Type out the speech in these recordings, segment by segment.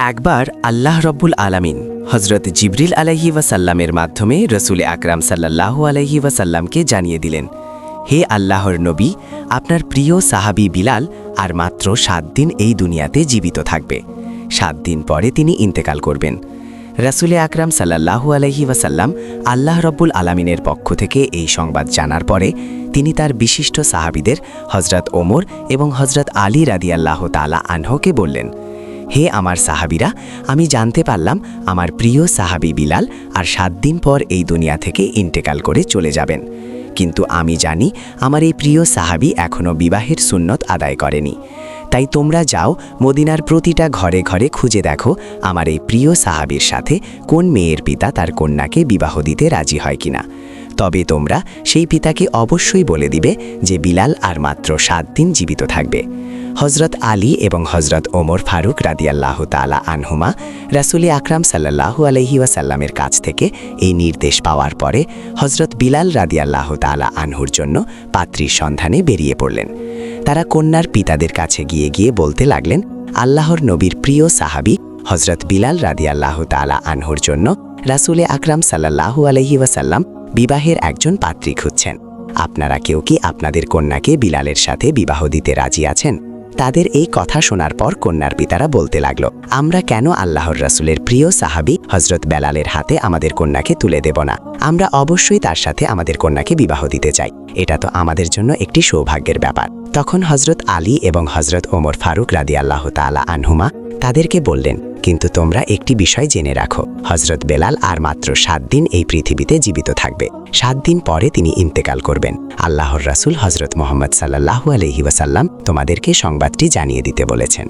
একবার আল্লাহ রব্বুল আলামিন হজরত জিবরিল আলাইহি ওয়াসাল্লামের মাধ্যমে রসুল আকরাম সাল্লাল্লাহু আলাইহি ওয়াসাল্লামকে জানিয়ে দিলেন, হে আল্লাহর নবী, আপনার প্রিয় সাহাবী বিলাল আর মাত্র 7 দিন এই দুনিয়াতে জীবিত থাকবে। 7 দিন পরে তিনি ইন্তেকাল করবেন। রসুল আকরাম সাল্লাল্লাহু আলাইহি ওয়াসাল্লাম আল্লাহ রব্বুল আলামিনের পক্ষ থেকে এই সংবাদ জানার পরে তিনি তার বিশিষ্ট সাহাবীদের হজরত ওমর এবং হজরত আলী রাদিয়াল্লাহু তাআলা আনহুকে বললেন, হে আমার সাহাবীরা, আমি জানতে পারলাম আমার প্রিয় সাহাবী বিলাল আর 7 দিন পর এই দুনিয়া থেকে ইন্তেকাল করে চলে যাবেন। কিন্তু আমি জানি আমার এই প্রিয় সাহাবী এখনও বিবাহের সুন্নত আদায় করেনি। তাই তোমরা যাও, মদিনার প্রতিটা ঘরে ঘরে খুঁজে দেখো আমার এই প্রিয় সাহাবীর সাথে কোন মেয়ের পিতা তার কন্যাকে বিবাহ দিতে রাজি হয় কিনা। তবে তোমরা সেই পিতাকে অবশ্যই বলে দিবে যে বিলাল আর মাত্র 7 দিন জীবিত থাকবে। হজরত আলী এবং হজরত ওমর ফারুক রাদিয়াল্লাহু তাআলা আনহুমা রাসূল আকরাম সাল্লাল্লাহু আলাইহি ওয়াসাল্লামের কাছ থেকে এই নির্দেশ পাওয়ার পরে হজরত বিলাল রাদিয়াল্লাহু তাআলা আনহুর জন্য পাত্রীর সন্ধানে বেরিয়ে পড়লেন। তারা কন্যার পিতাদের কাছে গিয়ে বলতে লাগলেন, আল্লাহর নবীর প্রিয় সাহাবী হজরত বিলাল রাদিয়াল্লাহু তাআলা আনহুর জন্য রাসূল আকরাম সাল্লাল্লাহু আলাইহি ওয়াসাল্লাম বিবাহের একজন পাত্রী খুঁজছেন। আপনারা কেউ কি আপনাদের কন্যাকে বিলালের সাথে বিবাহ দিতে রাজি আছেন? তাদের এই কথা শোনার পর কন্যার পিতারা বলতে লাগল, আমরা কেন আল্লাহর রাসূলের প্রিয় সাহাবী হজরত বেলালের হাতে আমাদের কন্যাকে তুলে দেব না? আমরা অবশ্যই তার সাথে আমাদের কন্যাকে বিবাহ দিতে চাই। এটা তো আমাদের জন্য একটি সৌভাগ্যের ব্যাপার। তখন হজরত আলী এবং হজরত ওমর ফারুক রাদিয়াল্লাহু তাআলা আনহুমা তাদেরকে বললেন, কিন্তু তোমরা একটি বিষয় জেনে রাখো, হজরত বেলাল আর মাত্র 7 দিন এই পৃথিবীতে জীবিত থাকবে। 7 দিন পরে তিনি ইন্তেকাল করবেন। আল্লাহর রাসূল হজরত মুহাম্মদ সাল্লাল্লাহু আলাইহি ওয়াসাল্লাম তোমাদেরকে সংবাদটি জানিয়ে দিতে বলেছেন।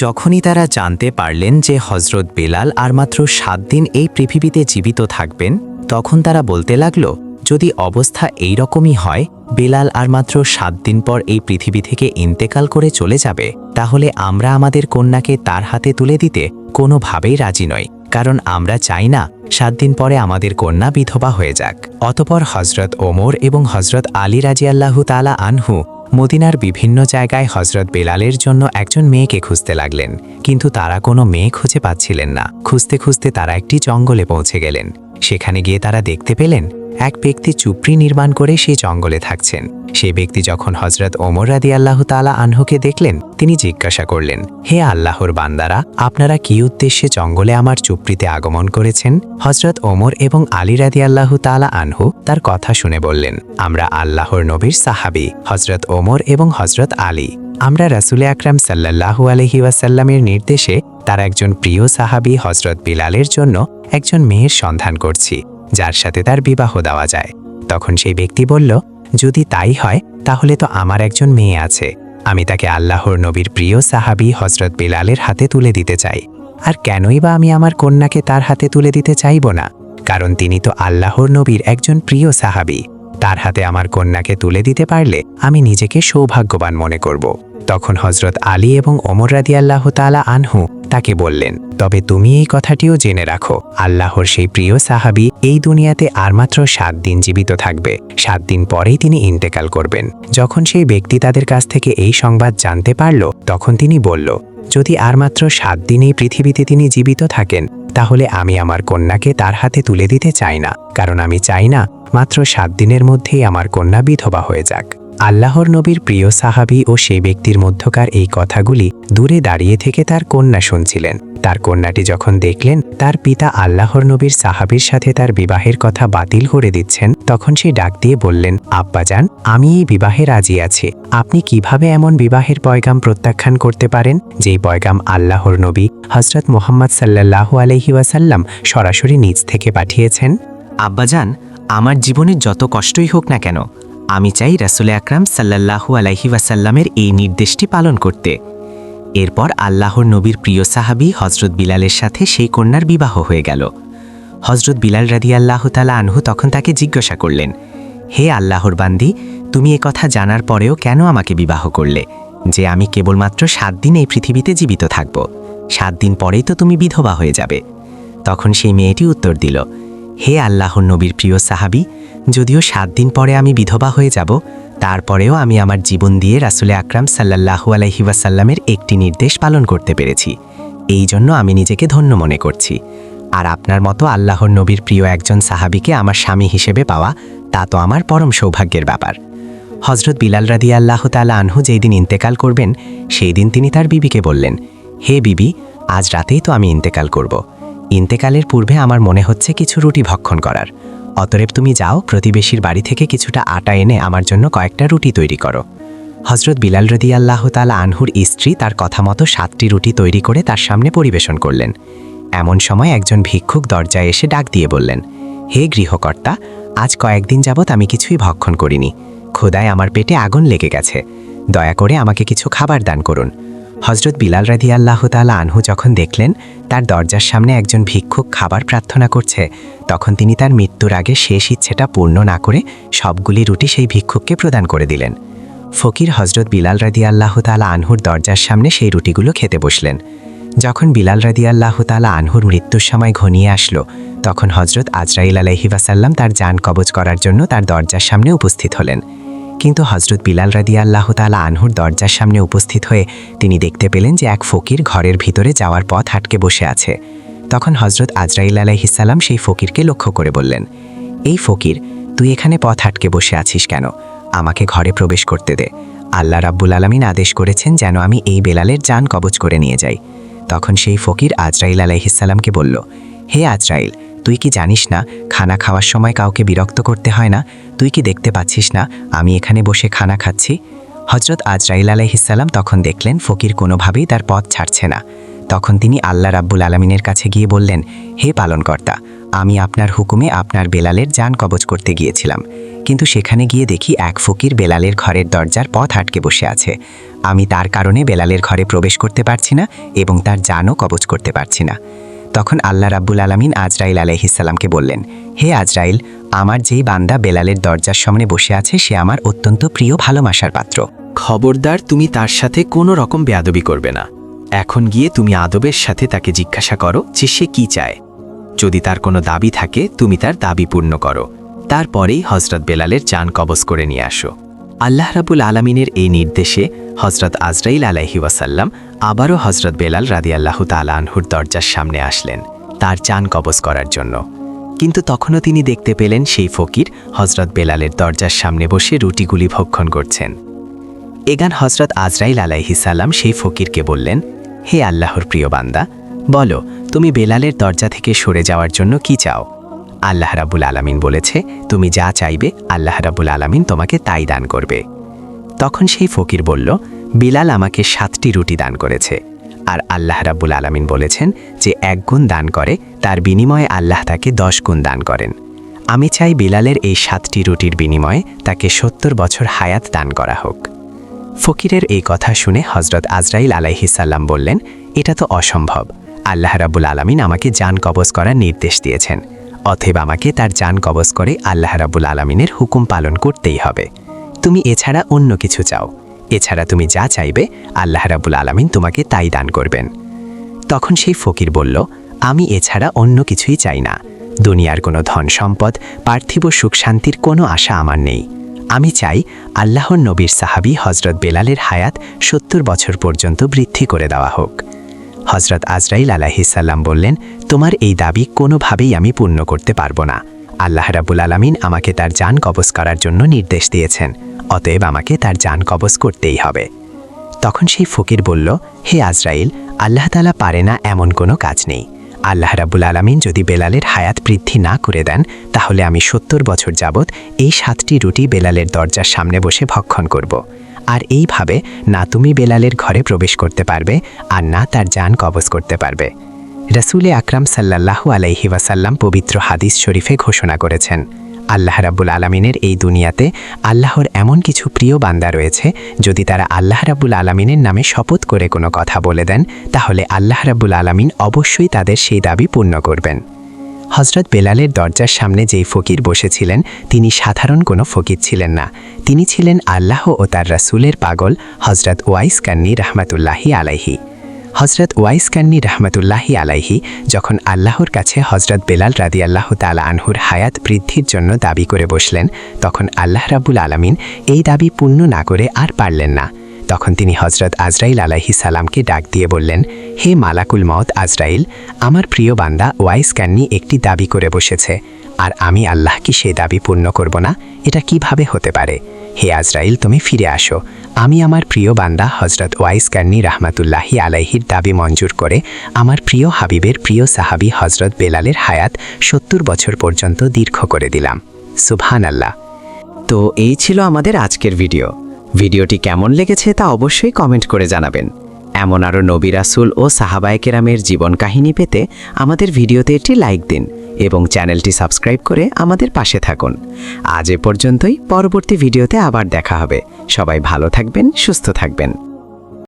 যখনই তারা জানতে পারলেন যে হজরত বেলাল আর মাত্র 7 দিন এই পৃথিবীতে জীবিত থাকবেন, তখন তারা বলতে লাগল, যদি অবস্থা এই রকমই হয়, বেলাল আর মাত্র 7 দিন পর এই পৃথিবী থেকে ইন্তেকাল করে চলে যাবে, তাহলে আমরা আমাদের কন্যাকে তার হাতে তুলে দিতে কোনোভাবেই রাজি নই, কারণ আমরা চাই না 7 দিন পরে আমাদের কন্যা বিধবা হয়ে যাক। অতপর হজরত ওমর এবং হজরত আলী রাদিয়াল্লাহু তাআলা আনহু মদিনার বিভিন্ন জায়গায় হজরত বেলালের জন্য একজন মেয়েকে খুঁজতে লাগলেন, কিন্তু তারা কোনো মেয়ে খুঁজে পাচ্ছিলেন না। খুঁজতে খুঁজতে তারা একটি জঙ্গলে পৌঁছে গেলেন। সেখানে গিয়ে তারা দেখতে পেলেন এক ব্যক্তি চুপড়ি নির্মাণ করে সেই জঙ্গলে থাকছেন। সেই ব্যক্তি যখন হজরত ওমর রাদিয়াল্লাহু তাআলা আনহুকে দেখলেন, তিনি জিজ্ঞাসা করলেন, হে আল্লাহর বান্দারা, আপনারা কি উদ্দেশ্যে জঙ্গলে আমার চুপড়িতে আগমন করেছেন? হজরত ওমর এবং আলী রাদিয়াল্লাহু তাআলা আনহু তার কথা শুনে বললেন, আমরা আল্লাহর নবীর সাহাবী হজরত ওমর এবং হজরত আলী। আমরা রাসূল আকরাম সাল্লাল্লাহু আলাইহি ওয়াসাল্লামের নির্দেশে তার একজন প্রিয় সাহাবী হজরত বিলালের জন্য একজন মেয়ের সন্ধান করছি, যার সাথে তার বিবাহ দেওয়া যায়। তখন সেই ব্যক্তি বলল, যদি তাই হয় তাহলে তো আমার একজন মেয়ে আছে, আমি তাকে আল্লাহর নবীর প্রিয় সাহাবী হজরত বিলালের হাতে তুলে দিতে চাই। আর কেনই বা আমি আমার কন্যাকে তার হাতে তুলে দিতে চাইব না? কারণ তিনি তো আল্লাহর নবীর একজন প্রিয় সাহাবী। তার হাতে আমার কন্যাকে তুলে দিতে পারলে আমি নিজেকে সৌভাগ্যবান মনে করব। তখন হজরত আলী এবং ওমর রাদিয়াল্লাহু তাআলা আনহু তাকে বললেন, তবে তুমি এই কথাটিও জেনে রাখো, আল্লাহর সেই প্রিয় সাহাবী এই দুনিয়াতে আর মাত্র 7 দিন জীবিত থাকবে। 7 দিন পরেই তিনি ইন্তেকাল করবেন। যখন সেই ব্যক্তি তাদের কাছ থেকে এই সংবাদ জানতে পারল, তখন তিনি বলল, যদি আর মাত্র 7 দিন এই পৃথিবীতে তিনি জীবিত থাকেন, তাহলে আমি আমার কন্যাকে তার হাতে তুলে দিতে চাই না, কারণ আমি চাই না মাত্র 7 দিনের মধ্যেই আমার কন্যা বিধবা হয়ে যাক। আল্লাহর নবীর প্রিয় সাহাবী ও সেই ব্যক্তির মধ্যকার এই কথাগুলি দূরে দাঁড়িয়ে থেকে তার কন্যা শুনছিলেন। তার কন্যাটি যখন দেখলেন তার পিতা আল্লাহর নবীর সাহাবীর সাথে তার বিবাহের কথা বাতিল করে দিচ্ছেন, তখন সে ডাক দিয়ে বললেন, আব্বাজান, আমি এই বিবাহে রাজি আছি। আপনি কিভাবে এমন বিবাহের পয়গাম প্রত্যাখ্যান করতে পারেন, যেই পয়গাম আল্লাহর নবী হজরত মুহাম্মদ সাল্লাল্লাহু আলাইহি ওয়াসাল্লাম সরাসরি নিজ থেকে পাঠিয়েছেন? আব্বাজান, আমার জীবনের যত কষ্টই হোক না কেন, আমি চাই রাসূল আকরাম সাল্লাল্লাহু আলাইহি ওয়াসাল্লামের এই নির্দেশটি পালন করতে। এরপর আল্লাহর নবীর প্রিয় সাহাবী হজরত বিলালের সাথে সেই কন্যার বিবাহ হয়ে গেল। হজরত বিলাল রাদিয়াল্লাহু তাআলা আনহু তখন তাকে জিজ্ঞাসা করলেন, হে আল্লাহর বান্দি, তুমি এ কথা জানার পরেও কেন আমাকে বিবাহ করলে, যে আমি কেবলমাত্র 7 দিন এই পৃথিবীতে জীবিত থাকব? 7 দিন পরেই তো তুমি বিধবা হয়ে যাবে। তখন সেই মেয়েটি উত্তর দিল, হে আল্লাহর নবীর প্রিয় সাহাবী, যদিও 7 দিন পরে আমি বিধবা হয়ে যাব, তারপরেও আমি আমার জীবন দিয়ে রাসূল আকরাম সাল্লাল্লাহু আলাইহি ওয়াসাল্লামের একটি নির্দেশ পালন করতে পেরেছি। এই জন্য আমি নিজেকে ধন্য মনে করছি। আর আপনার মতো আল্লাহর নবীর প্রিয় একজন সাহাবীকে আমার স্বামী হিসেবে পাওয়া তা তো আমার পরম সৌভাগ্যের ব্যাপার। হজরত বিলাল রাদিয়াল্লাহু তাআলা আনহু যেই দিন ইন্তেকাল করবেন সেই দিন তিনি তার বিবিকে বললেন, হে বিবি, আজ রাতেই তো আমি ইন্তেকাল করব। ইন্তেকালের পূর্বে আমার মনে হচ্ছে কিছু রুটি ভক্ষণ করার। অতএব তুমি যাও, প্রতিবেশীর বাড়ি থেকে কিছুটা আটা এনে আমার জন্য কয়েকটা রুটি তৈরি করো। হজরত বিলাল রাদিয়াল্লাহু তাআলা আনহুর স্ত্রী তার কথা মতো 7টি রুটি তৈরি করে তার সামনে পরিবেশন করলেন। এমন সময় একজন ভিক্ষুক দরজায় এসে ডাক দিয়ে বললেন, হে গৃহকর্তা, আজ কয়েকদিন যাবৎ আমি কিছুই ভক্ষণ করিনি। ক্ষুধায় আমার পেটে আগুন লেগে গেছে। দয়া করে আমাকে কিছু খাবার দান করুন। হজরত বিলাল রাদিয়াল্লাহু তাআলা আনহু যখন দেখলেন তার দরজার সামনে একজন ভিক্ষুক খাবার প্রার্থনা করছে, তখন তিনি তার মৃত্যুর আগে শেষ ইচ্ছেটা পূর্ণ না করে সবগুলি রুটি সেই ভিক্ষুককে প্রদান করে দিলেন। ফকির হজরত বিলাল রাদিয়াল্লাহু তাআলা আনহুর দরজার সামনে সেই রুটিগুলো খেতে বসলেন। যখন বিলাল রাদিয়াল্লাহু তাআলা আনহুর মৃত্যুর সময় ঘনিয়ে আসলো, তখন হজরত আজরাইল আলাইহি ওয়াসাল্লাম তার জান কবজ করার জন্য তার দরজার সামনে উপস্থিত হলেন। কিন্তু হজরত বিলাল রাদিয়াল্লাহু তাআলা আনহুর দরজার সামনে উপস্থিত হয়ে তিনি দেখতে পেলেন যে এক ফকির ঘরের ভিতরে যাওয়ার পথ আটকে বসে আছে। তখন হজরত আজরাইল আলাইহিস সালাম সেই ফকিরকে লক্ষ্য করে বললেন, এই ফকির, তুই এখানে পথ আটকে বসে আছিস কেন? আমাকে ঘরে প্রবেশ করতে দে। আল্লাহ রাব্বুল আলামিন আদেশ করেছেন যেন আমি এই বেলালের জান কবজ করে নিয়ে যাই। তখন সেই ফকির আজরাইল আলাইহিস সালামকে বলল, হে আজরাইল, তুই কি জানিস না খানা খাওয়ার সময় কাউকে বিরক্ত করতে হয় না? তুই কি দেখতে পাচ্ছিস না আমি এখানে বসে খানা খাচ্ছি? হজরত আজরাইল আলাইহিস সালাম তখন দেখলেন ফকির কোনোভাবেই তার পথ ছাড়ছে না। তখন তিনি আল্লাহ রাব্বুল আলামিনের কাছে গিয়ে বললেন, হে পালনকর্তা, আমি আপনার হুকুমে আপনার বেলালের জান কবজ করতে গিয়েছিলাম, কিন্তু সেখানে গিয়ে দেখি এক ফকির বেলালের ঘরের দরজার পথ আটকে বসে আছে। আমি তার কারণে বেলালের ঘরে প্রবেশ করতে পারছি না এবং তার জানও কবজ করতে পারছি না। তখন আল্লাহ রাব্বুল আলামিন আজরাইল আলাইহিস সালামকে বললেন, হে আজরাইল, আমার যেই বান্দা বেলালের দরজার সামনে বসে আছে সে আমার অত্যন্ত প্রিয় ভালোবাসার পাত্র। খবরদার, তুমি তার সাথে কোনো রকম বেয়াদবি করবে না। এখন গিয়ে তুমি আদবের সাথে তাকে জিজ্ঞাসা করো যে সে কি চায়। যদি তার কোনো দাবি থাকে তুমি তার দাবি পূর্ণ করো, তারপরেই হজরত বেলালের জান কবজ করে নিয়ে আসো। আল্লাহ রাব্বুল আলামিনের এই নির্দেশে হজরত আজরাইল আলাইহি ওয়াসাল্লাম আবারও হজরত বেলাল রাদিয়াল্লাহু তাআলা আনহুর দরজার সামনে আসলেন তার জান কবজ করার জন্য। কিন্তু তখনও তিনি দেখতে পেলেন সেই ফকির হজরত বেলালের দরজার সামনে বসে রুটিগুলি ভক্ষণ করছেন। এগান হজরত আজরাইল আলাইহিস সালাম সেই ফকিরকে বললেন, হে আল্লাহর প্রিয় বান্দা, বলো তুমি বেলালের দরজা থেকে সরে যাওয়ার জন্য কি চাও? আল্লাহ রাব্বুল আলামিন বলেছে, তুমি যা চাইবে আল্লাহ রাব্বুল আলামিন তোমাকে তাই দান করবে। তখন সেই ফকির বলল, বিলাল আমাকে 7টি রুটি দান করেছে, আর আল্লাহ রাব্বুল আলামিন বলেছেন যে 1 গুণ দান করে তার বিনিময়ে আল্লাহ তাকে 10 গুণ দান করেন। আমি চাই বিলালের এই 7টি রুটির বিনিময়ে তাকে 70 বছর হায়াত দান করা হোক। ফকিরের এই কথা শুনে হজরত আজরাইল আলাইহিস সালাম বললেন, এটা তো অসম্ভব। আল্লাহ রাব্বুল আলামিন আমাকে জান কবজ করার নির্দেশ দিয়েছেন, অতএব আমাকে তার জান কবজ করে আল্লাহ রাব্বুল আলামিনের হুকুম পালন করতেই হবে। তুমি এছাড়া অন্য কিছু চাও, এছাড়া তুমি যা চাইবে আল্লাহ রাব্বুল আলামিন তোমাকে তাই দান করবেন। তখন সেই ফকির বলল, আমি এছাড়া অন্য কিছুই চাই না। দুনিয়ার কোনো ধন সম্পদ, পার্থিব সুখ শান্তির কোনো আশা আমার নেই। আমি চাই আল্লাহর নবীর সাহাবী হজরত বেলালের হায়াত 70 বছর পর্যন্ত বৃদ্ধি করে দেওয়া হোক। হজরত আজরাইল আলাইহিস সালাম বললেন, তোমার এই দাবি কোনোভাবেই আমি পূর্ণ করতে পারবো না। আল্লাহ রাব্বুল আলামিন আমাকে তার জান কবজ করার জন্য নির্দেশ দিয়েছেন, অতএব আমাকে তার জান কবজ করতেই হবে। তখন সেই ফকির বলল, হে আজরাইল, আল্লাহ তাআলা পারে না এমন কোনো কাজ নেই। আল্লাহ রাব্বুল আলামিন যদি বেলালের হায়াত বৃদ্ধি না করে দেন, তাহলে আমি 70 বছর যাবৎ এই 7টি রুটি বেলালের দরজার সামনে বসে ভক্ষণ করব। আর এইভাবে না তুমি বেলালের ঘরে প্রবেশ করতে পারবে আর না তার জান কবজ করতে পারবে। রাসূলে আকরাম সাল্লাল্লাহু আলাইহি ওয়াসাল্লাম পবিত্র হাদিস শরীফে ঘোষণা করেছেন, আল্লাহ রাব্বুল আলামিনের এই দুনিয়াতে আল্লাহর এমন কিছু প্রিয় বান্দা রয়েছে, যদি তারা আল্লাহ রাব্বুল আলামিনের নামে শপথ করে কোনো কথা বলে দেন, তাহলে আল্লাহ রাব্বুল আলামিন অবশ্যই তাদের সেই দাবি পূর্ণ করবেন। হজরত বেলালের দরজার সামনে যেই ফকির বসেছিলেন তিনি সাধারণ কোনো ফকির ছিলেন না, তিনি ছিলেন আল্লাহ ও তার রাসূলের পাগল হজরত ওয়াইস কান্নী রাহমাতুল্লাহি আলাইহি। হজরত ওয়াইস কান্নী রাহমাতুল্লাহি আলাইহি যখন আল্লাহর কাছে হজরত বেলাল রাদিয়াল্লাহু তাআলা আনহুর হায়াত বৃদ্ধির জন্য দাবি করে বসলেন, তখন আল্লাহ রাব্বুল আলামিন এই দাবি পূর্ণ না করে আর পারলেন না। তখন তিনি হজরত আজরাইল আলাইহিস সালামকে ডাক দিয়ে বললেন, হে মালাকুল মউত আজরাইল, আমার প্রিয় বান্দা ওয়াইস কান্নি একটি দাবি করে বসেছে, আর আমি আল্লাহ কি সেই দাবি পূর্ণ করব না? এটা কিভাবে হতে পারে? হে আজরাইল, তুমি ফিরে আসো। আমি আমার প্রিয় বান্দা হজরত ওয়াইস কান্নি রাহমাতুল্লাহি আলাইহির দাবি মঞ্জুর করে আমার প্রিয় হাবিবের প্রিয় সাহাবী হজরত বেলালের হায়াত 70 বছর পর্যন্ত দীর্ঘ করে দিলাম। সুবহানাল্লাহ। তো এই ছিল আমাদের আজকের ভিডিওটি কেমন লেগেছে তা অবশ্যই কমেন্ট করে জানাবেন। এমন আরও নবী রাসূল ও সাহাবায়ে কেরামের জীবন কাহিনী পেতে আমাদের ভিডিওতে একটি লাইক দিন এবং চ্যানেলটি সাবস্ক্রাইব করে আমাদের পাশে থাকুন। আজ এ পর্যন্তই, পরবর্তী ভিডিওতে আবার দেখা হবে। সবাই ভালো থাকবেন, সুস্থ থাকবেন।